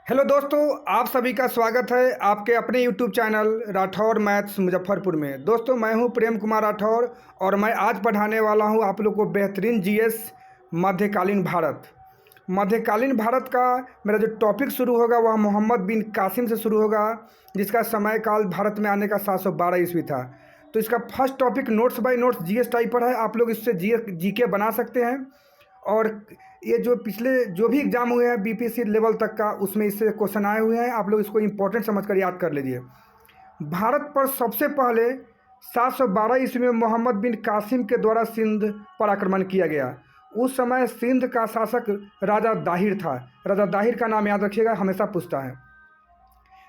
Hello दोस्तों, आप सभी का स्वागत है आपके अपने YouTube channel Rathore maths Muzaffarpur में। दोस्तों, मैं हूं प्रेम कुमार राठौर और मैं आज पढ़ाने वाला हूं आप लोग को बेहतरीन जीएस मध्यकालीन भारत। मध्यकालीन भारत का मेरा जो टॉपिक शुरू होगा वह मोहम्मद बिन कासिम से शुरू होगा, जिसका समय काल भारत में आने का 712 ईस्वी था। तो इसका first topic notes by notes GS type पर है, आप लोग इससे जीके बना सकते हैं। और ये जो पिछले जो भी एग्ज़ाम हुए हैं बीपीएससी लेवल तक का, उसमें इससे क्वेश्चन आए हुए हैं, आप लोग इसको इंपॉर्टेंट समझकर याद कर लीजिए। भारत पर सबसे पहले 712 ईस्वी में मोहम्मद बिन कासिम के द्वारा सिंध पर आक्रमण किया गया। उस समय सिंध का शासक राजा दाहिर था। राजा दाहिर का नाम याद रखिएगा, हमेशा पूछता है।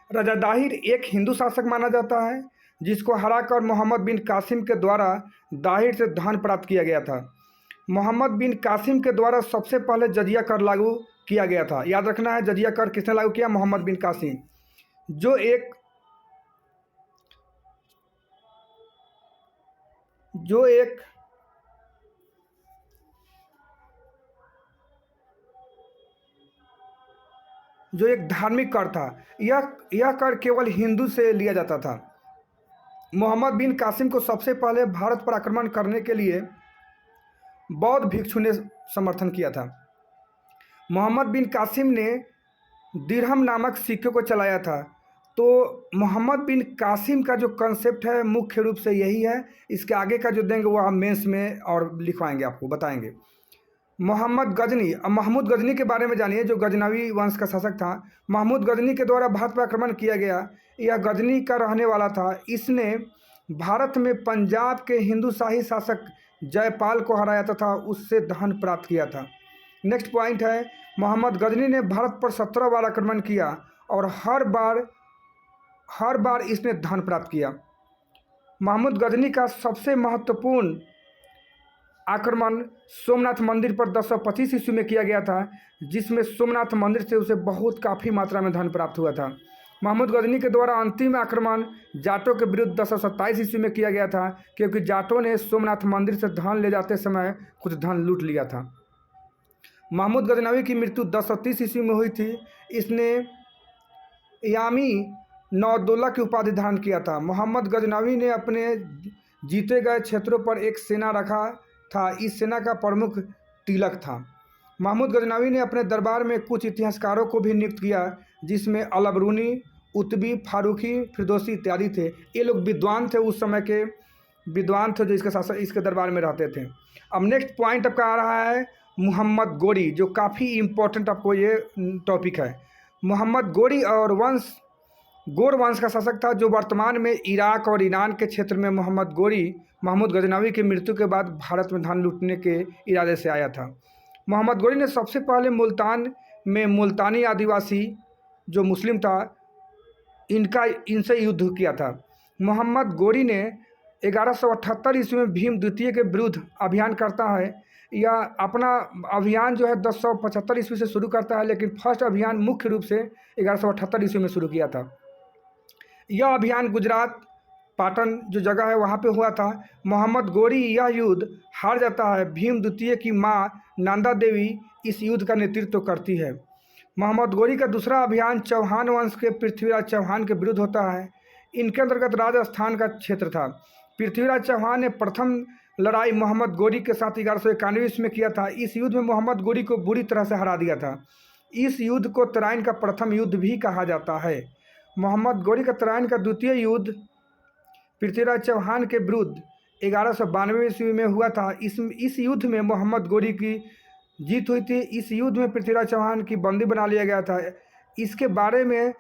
राजा दाहिर एक हिंदू शासक माना जाता है, जिसको हराकर मोहम्मद बिन कासिम के द्वारा दाहिर से धन प्राप्त किया गया था। मोहम्मद बिन कासिम के द्वारा सबसे पहले जजिया कर लागू किया गया था। याद रखना है, जजिया कर किसने लागू किया? मोहम्मद बिन कासिम। जो एक जो एक जो एक धार्मिक कर था। यह कर केवल हिंदू से लिया जाता था। मोहम्मद बिन कासिम को सबसे पहले भारत पर आक्रमण करने के लिए बौद्ध भिक्षु ने समर्थन किया था। मोहम्मद बिन कासिम ने दिरहम नामक सिक्के को चलाया था। तो मोहम्मद बिन कासिम का जो कंसेप्ट है मुख्य रूप से यही है। इसके आगे का जो देंगे वो हम मेंस में और लिखवाएंगे, आपको बताएंगे। मोहम्मद गजनी, अब महमूद गजनी के बारे में जानिए, जो गजनवी वंश का शासक था। महमूद गजनी के द्वारा भारत पर आक्रमण किया गया। यह गजनी का रहने वाला था। इसने भारत में पंजाब के हिंदू शाही शासक जयपाल को हराया तथा उससे धन प्राप्त किया था। नेक्स्ट पॉइंट है, मोहम्मद गजनी ने भारत पर 17 बार आक्रमण किया और हर बार इसने धन प्राप्त किया। महमूद गजनी का सबसे महत्वपूर्ण आक्रमण सोमनाथ मंदिर पर 1025 ईस्वी में किया गया था, जिसमें सोमनाथ मंदिर से उसे काफ़ी मात्रा में धन प्राप्त हुआ था। महमूद गजनी के द्वारा अंतिम आक्रमण जाटों के विरुद्ध 1027 ईस्वी में किया गया था, क्योंकि जाटों ने सोमनाथ मंदिर से धन ले जाते समय कुछ धन लूट लिया था। महमूद गजनवी की मृत्यु 1030 ईस्वी में हुई थी। इसने यामी नौदौला की उपाधि धारण किया था। मोहम्मद गजनवी ने अपने जीते गए क्षेत्रों पर एक सेना रखा था। इस सेना का प्रमुख तिलक था। महमूद गजनवी ने अपने दरबार में कुछ इतिहासकारों को भी नियुक्त किया, जिसमें अलबरूनी, उतबी, फारूकी, फिरदौसी इत्यादि थे। ये लोग विद्वान थे, उस समय के विद्वान थे जो इसके दरबार में रहते थे। अब नेक्स्ट पॉइंट आपका आ रहा है मोहम्मद गोरी, जो काफ़ी इम्पोर्टेंट आपको ये टॉपिक है। मोहम्मद गोरी और गोर वंश का शासक था, जो वर्तमान में इराक और ईरान के क्षेत्र में मोहम्मद गोरी महमूद गजनवी की मृत्यु के बाद भारत में धन लूटने के इरादे से आया था। मोहम्मद गोरी ने सबसे पहले मुल्तान में मुल्तानी आदिवासी जो मुस्लिम था इनसे युद्ध किया था। मोहम्मद गोरी ने 1178 ईस्वी में भीम द्वितीय के विरुद्ध अभियान करता है। यह अपना अभियान जो है 1075 ईस्वी से शुरू करता है, लेकिन फर्स्ट अभियान मुख्य रूप से 1178 ईस्वी में शुरू किया था। यह अभियान गुजरात पाटन जो जगह है वहाँ पे हुआ था। मोहम्मद गोरी यह युद्ध हार जाता है। भीम द्वितीय की माँ नंदा देवी इस युद्ध का नेतृत्व करती है। मोहम्मद गोरी का दूसरा अभियान चौहान वंश के पृथ्वीराज चौहान के विरुद्ध होता है। इनके अंतर्गत राजस्थान का क्षेत्र था। पृथ्वीराज चौहान ने प्रथम लड़ाई मोहम्मद गोरी के साथ 1191 ईस्वी में किया था। इस युद्ध में मोहम्मद गोरी को बुरी तरह से हरा दिया था। इस युद्ध को तराइन का प्रथम युद्ध भी कहा जाता है। मोहम्मद गोरी का तराइन का द्वितीय युद्ध पृथ्वीराज चौहान के विरुद्ध 1192 ईस्वी में हुआ था। इस युद्ध में मोहम्मद गोरी की जीत हुई थी। इस युद्ध में पृथ्वीराज चौहान की बंदी बना लिया गया था। इसके बारे में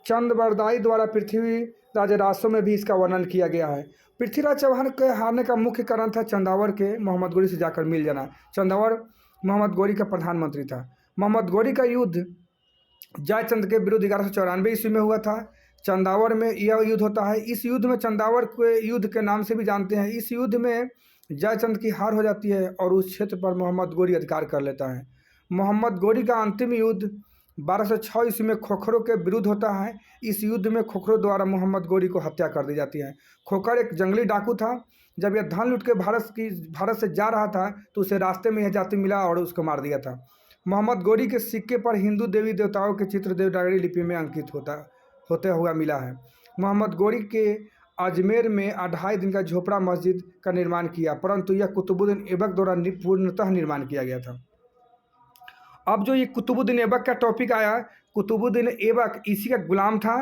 चंद्रबरदाई द्वारा पृथ्वी राज रासों में भी इसका वर्णन किया गया है। पृथ्वीराज चौहान के हारने का मुख्य कारण था चंदावर के मोहम्मद गोरी से जाकर मिल जाना। चंदावर मोहम्मद गोरी का प्रधानमंत्री था। मोहम्मद गोरी का युद्ध जयचंद के विरुद्ध 1194 ईस्वी में हुआ था। चंदावर में यह युद्ध होता है। इस युद्ध में चंदावर के युद्ध के नाम से भी जानते हैं। इस युद्ध में जयचंद की हार हो जाती है और उस क्षेत्र पर मोहम्मद गोरी अधिकार कर लेता है। मोहम्मद गोरी का अंतिम युद्ध 1206 ईस्वी में खोखरों के विरुद्ध होता है। इस युद्ध में खोखरों द्वारा मोहम्मद गोरी को हत्या कर दी जाती है। खोखर एक जंगली डाकू था। जब यह धन लूट के भारत से जा रहा था तो उसे रास्ते में यह जाति मिला और उसको मार दिया था। मोहम्मद गोरी के सिक्के पर हिंदू देवी देवताओं के चित्र देवनागरी लिपि में अंकित होते हुआ मिला है। मोहम्मद गोरी के अजमेर में 2.5 दिन का झोपड़ा मस्जिद का निर्माण किया, परंतु यह कुतुबुद्दीन ऐबक द्वारा पूर्णतः निर्माण किया गया था। अब जो ये कुतुबुद्दीन ऐबक का टॉपिक आया, कुतुबुद्दीन ऐबक इसी का गुलाम था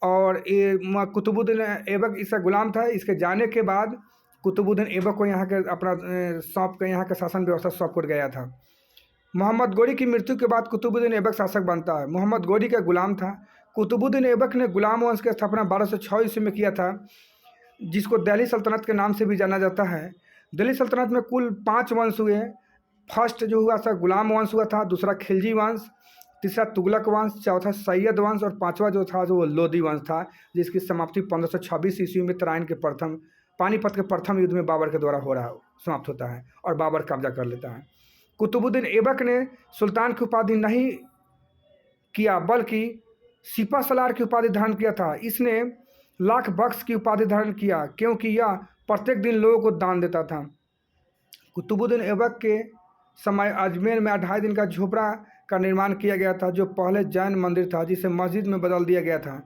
और ये कुतुबुद्दीन ऐबक इसका गुलाम था। इसके जाने के बाद कुतुबुद्दीन ऐबक को यहाँ के अपना सौंप कर यहाँ का शासन व्यवस्था सौंप कर गया था। मोहम्मद गोरी की मृत्यु के बाद कुतुबुद्दीन ऐबक शासक बनता है। मोहम्मद गोरी का गुलाम था। कुतुबुद्दीन ऐबक ने गुलाम वंश की स्थापना 1206 ईस्वी में किया था, जिसको दिल्ली सल्तनत के नाम से भी जाना जाता है। दिल्ली सल्तनत में कुल 5 वंश हुए। फर्स्ट जो हुआ था गुलाम वंश हुआ था, दूसरा खिलजी वंश, तीसरा तुगलक वंश, चौथा सैयद वंश और पांचवा जो था वो लोधी वंश था, जिसकी समाप्ति 1526 ईस्वी में तराइन के पानीपत के प्रथम युद्ध में बाबर के द्वारा समाप्त होता है और बाबर कब्जा कर लेता है। कुतुबुद्दीन ऐबक ने सुल्तान की उपाधि नहीं किया, बल्कि सिपा सलार की उपाधि धारण किया था। इसने लाख बख्श की उपाधि धारण किया, क्योंकि यह प्रत्येक दिन लोगों को दान देता था। कुतुबुद्दीन ऐबक के समय अजमेर में 2.5 दिन का झोपड़ा का निर्माण किया गया था, जो पहले जैन मंदिर था, जिसे मस्जिद में बदल दिया गया था।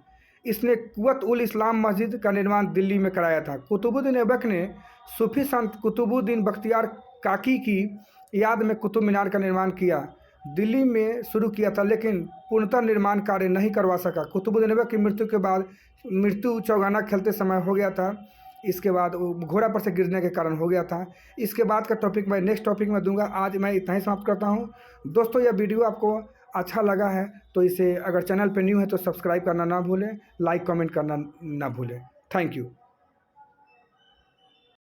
इसने कुव्वत उल इस्लाम मस्जिद का निर्माण दिल्ली में कराया था। कुतुबुद्दीन ऐबक ने सूफी संत कुतुबुद्दीन बख्तियार काकी की याद में कुतुब मीनार का निर्माण किया। दिल्ली में शुरू किया था, लेकिन पूर्णतः निर्माण कार्य नहीं करवा सका। कुतुबुद्दीन ऐबक की मृत्यु के बाद चौगाना खेलते समय हो गया था। इसके बाद घोड़ा पर से गिरने के कारण हो गया था। इसके बाद का टॉपिक मैं नेक्स्ट टॉपिक में दूंगा। आज मैं इतना ही समाप्त करता हूं। दोस्तों, यह वीडियो आपको अच्छा लगा है तो इसे अगर चैनल पे न्यू है तो सब्सक्राइब करना ना भूलें, लाइक कमेंट करना ना भूलें। Thank you.